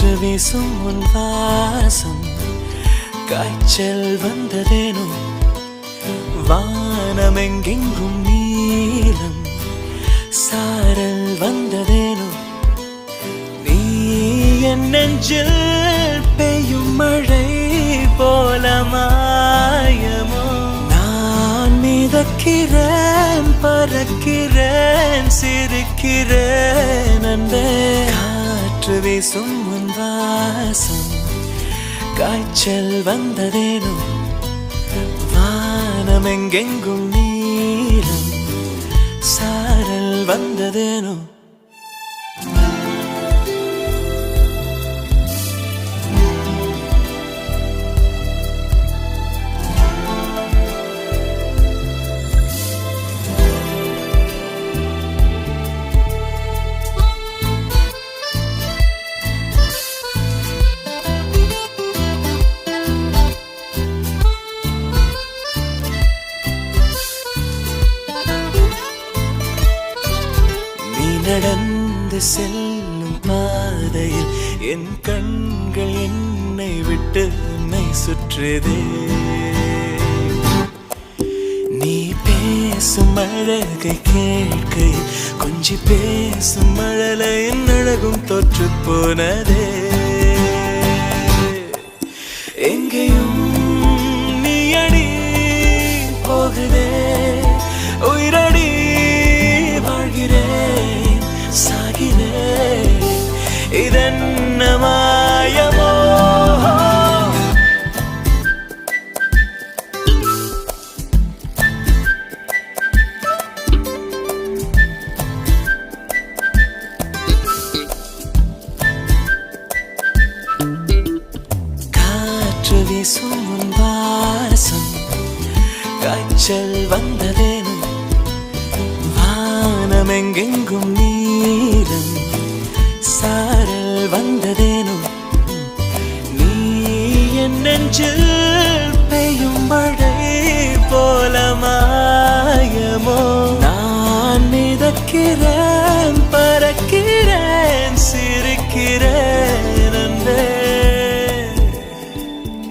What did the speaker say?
காற்று வீசும் உன் வாசம் காய்ச்சல் வந்ததேனோ வானமெங்கெங்கும் நீலம் சாரல் வந்ததேனோ நீ என் நெஞ்சில் பெய்யும் மழை போல மாயமோ நான் மிதக்கிறேன் பறக்கிறேன் சிரிக்கிறேன் அன்பே காற்று வீசும் உன் வாசம் காய்ச்சல் வந்ததேனோ வானமெங்கெங்கும் நீலம் சாரல் வந்ததேனோ நடந்து செல்லும் பாதையில் என் கண்கள் என்னை விட்டு என்னை சுற்றுதே நீ பேசும் அழகை கேட்கையில் கொஞ்சி பேசும் மழலையின் அழகும் தொற்று போனதே எங்கேயும் நீ அடி போகுதே உயிரடி வாழ்கிறேன் சாகிறேன் இதென்ன மாயமோ காற்று வீசும் உன் வாசம் காய்ச்சல் வந்ததேனோ வானமெங்கெங்கும் நீலம் சாரல் வந்ததேனோ நீ என் நெஞ்சில் பெய்யும் மழை போல மாயமோ நான் மிதக்கிறேன் பறக்கிறேன் சிரிக்கிறேன் அன்பே